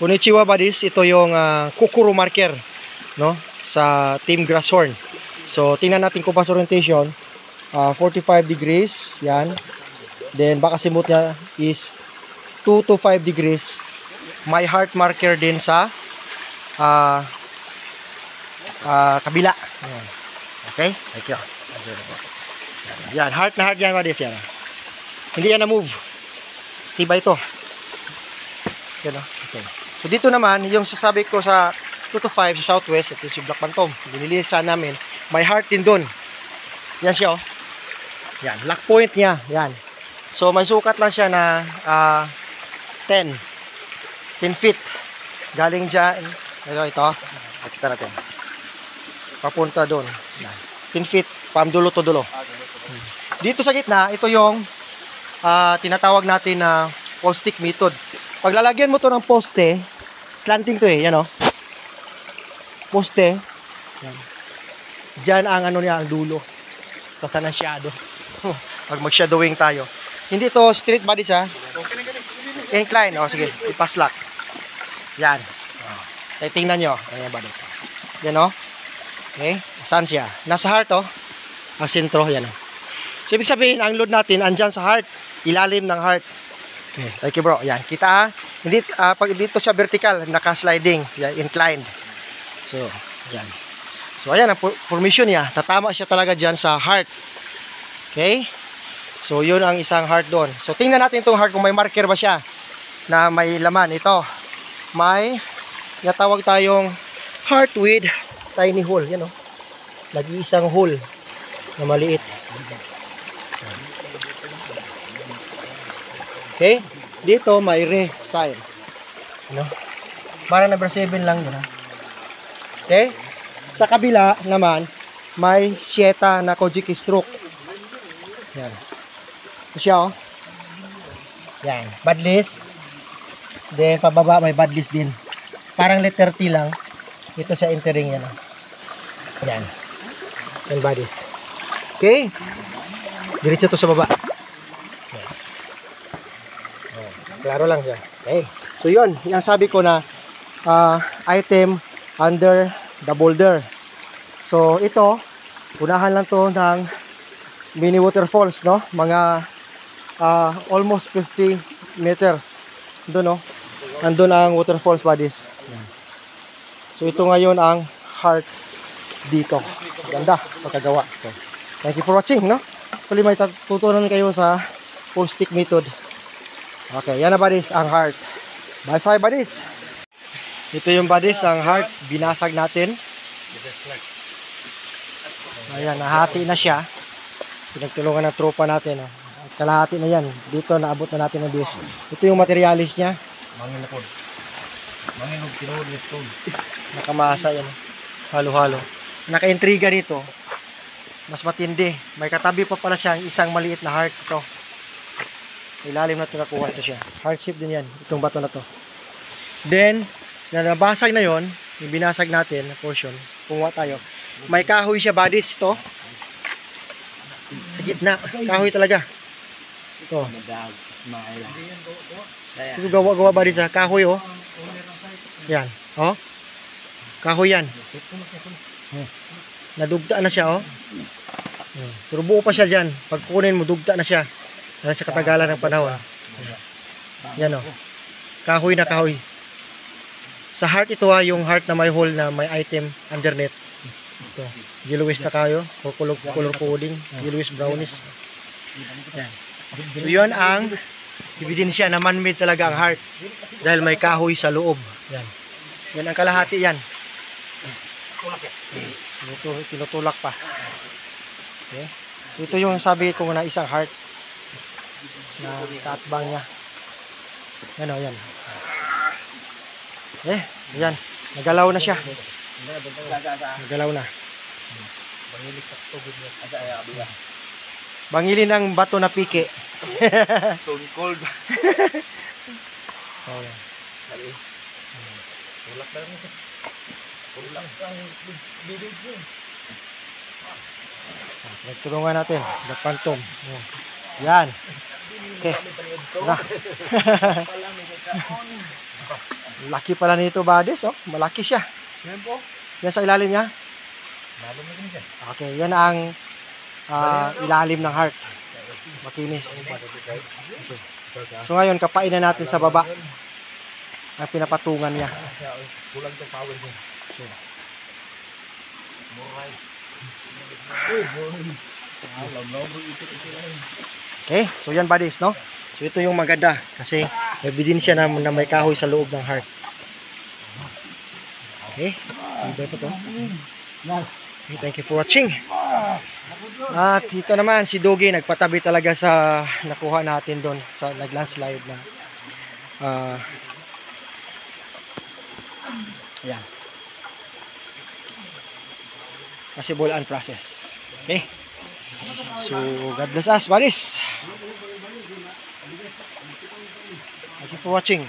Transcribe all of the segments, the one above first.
Konnichiwa buddies, ito yung Kukuru marker, no? Sa Team Grasshorn. So tingnan natin compass orientation, 45 degrees, yan. Then baka simut niya is 2 to 5 degrees. May heart marker din sa kabila. Okay? Thank you. Yan, heart na heart yan buddies, yan. Hindi yan na move. Tiba ito. Yan, okay. So dito naman, yung sasabi ko sa 2 to 5 sa southwest, ito si Black Phantom. Dinilisan namin. May heart din doon. Yan siya, oh. Yan, lock point niya. Yan. So may sukat lang siya na 10 feet. Galing dyan. Ito. Kita natin. Papunta doon. 10 feet. From dulo to dulo. Dito sa gitna, ito yung tinatawag natin na wall stick method. Pag lalagyan mo to ng poste, slanting to yan o. Poste. Yan. Diyan ang ano niya, ang dulo. Sasanasyado. Pag mag-shadowing tayo. Hindi to straight bodies ha. Incline. O sige, ipaslak. Yan. Tingnan nyo. Ayan bodies. Yan o. Okay. Saan siya? Nasa heart o. Ang sentro. Yan o. So ibig sabihin, ang load natin andyan sa heart. Ilalim ng heart. Okay, thank you bro. Yan, kita ha. Hindi, pag dito siya vertical, naka-sliding, yan, inclined. So, yan. So, ayan ang formation niya. Tatama siya talaga dyan sa heart. Okay? So, yun ang isang heart doon. So, tingnan natin itong heart kung may marker ba siya na may laman. Ito, may natawag tayong heart with tiny hole. Yan o. Nag-iisang hole na maliit. Okay? Dito may re sign. Ano? Parang number 7 lang yun. Okay? Sa kabila naman may sieta na Kojiki stroke. Yan. Ito siya oh. Yan. Bad list. Then pababa may bad list din. Parang letter T lang. Ito sa entering yan. Yan. Yan bodies. Okay? Diretso to sa baba. Klaro lang siya. Okay. So yun, yung sabi ko na item under the boulder. So ito, unahan lang to ng mini waterfalls, no? Mga almost 50 meters. Doon, no? Andun ang waterfalls bodies. So ito ngayon ang heart dito. Ganda, pagkagawa. So, thank you for watching, no? Kung may tutunan kayo sa full stick method. Okay, yan na buddies, ang heart. Bye buddies. Ito yung buddies, ang heart. Binasag natin. Ayan, nahati na siya. Pinagtulungan ng tropa natin. Oh. Kalahati na yan. Dito, naabot na natin ang views. Ito yung materialis niya. Manginapod. Manginog, tinuod yung stone. Nakamasa yan. Halo-halo. Naka-intriga nito. Mas matindi. May katabi pa pala siya isang maliit na heart ito. Ilalim na ito nakuha ito siya. Hardship din yan. Itong bato na to. Then, nabasag na yon, yung binasag natin na portion, kumuha tayo. May kahoy siya bodies ito. Sa gitna. Kahoy talaga. Ito. Ito gawa bodies ha. Kahoy oh. Yan. Oh. Kahoy yan. Nadugta na siya oh. Pero buo pa siya dyan. Pag kukunin mo, dugta na siya. Dahil sa katagalan ng panahon. Yan o. Kahoy na kahoy. Sa heart ito ha, yung heart na may hole na may item underneath. Ito. Yellowish na kayo. Color coding. Yellowish brownish. Yan. So yun ang ebidensya na man-made talaga ang heart. Dahil may kahoy sa loob. Yan. Yan ang kalahati yan. Tinutulak pa. Okay. So ito yung sabi ko na isang heart. Na kaatbang niya. Yan o, yan. Yan. Nagalaw na siya. Nagalaw na. Bangili ng bato na pike. Stone cold. Oh, yan. Tulak na rin ito. Tulak ang bibig mo. Nagtulungan natin. The Phantom. Yan. Okay. Na. Laki pala nito, buddies. Oh. Malaki siya. Yan po. Yan sa ilalim niya. Lalo na din dyan. Okay, yan ang ilalim ng heart. Makinis. Okay. So ngayon, kapain na natin sa baba ang pinapatungan niya. Kulang ng power niya. Okay, so yan buddies, no? So ito yung maganda kasi may ebidensya na may kahoy sa loob ng heart. Okay, iba pa to. Okay, thank you for watching. At ito naman si Dogi nagpatabi talaga sa nakuha natin doon sa naglandslide na yan. Possible and process. Okay. So God bless us, buddies. Thank you for watching.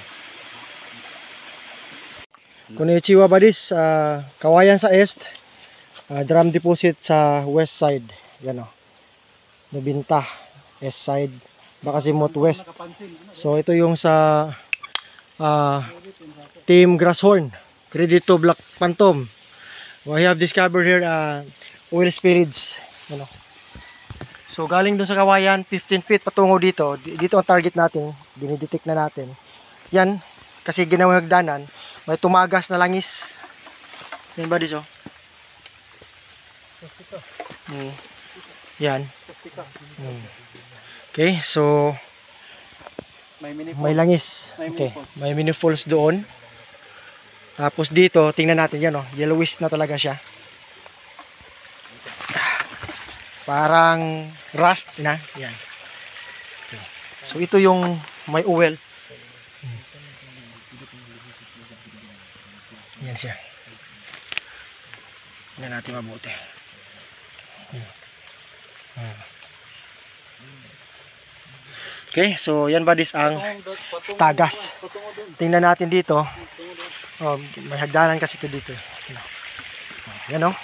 Konnichiwa, buddies. Kawayan sa east. Drum deposit sa west side. Yan o. Nabinta. East side. Bakasimot west. So ito yung sa Team Grasshorn. Credit to Black Phantom. We have discovered here oil spillage. Ano. So galing dun sa kawayan, 15 feet patungo dito. Dito ang target natin. Dinidetect na natin. Yan. Kasi ginawang hagdanan. May tumagas na langis. Yan ba diso? Yan. Okay, so may langis. Okay, may mini falls doon. Tapos dito, tingnan natin yan, oh. Yellowish na talaga siya. Parang rust na. Yan. Okay. So ito yung may oil. Yan siya. Tingnan natin mabuti. Okay, so yan buddies ang tagas. Tingnan natin dito. Oh, may hagdanan kasi ito dito. Yan oh.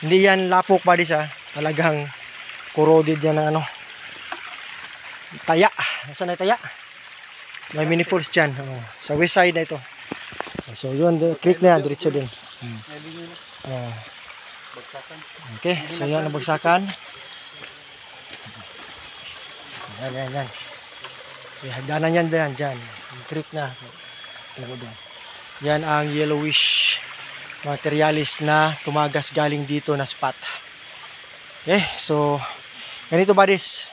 Hindi yan lapok buddies ha. Talagang corroded yan ng ano. Taya. Saan na taya? May mini falls dyan. Oh, sa west side na ito. So yun, creek na yan. Diretso din. Okay, so yan ang bagsakan. Yan. Okay, hagdanan yan dyan. Creek na. Yan ang yellowish materialis na tumagas galing dito na spot. Okay, so ganito buddies.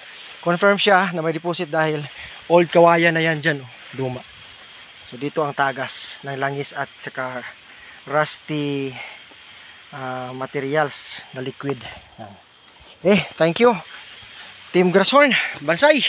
Confirm siya na may deposit dahil old kawayan na yan dyan. Luma. So dito ang tagas ng langis at saka rusty materials na liquid. Okay, thank you. Team Grasshorn, Bansay!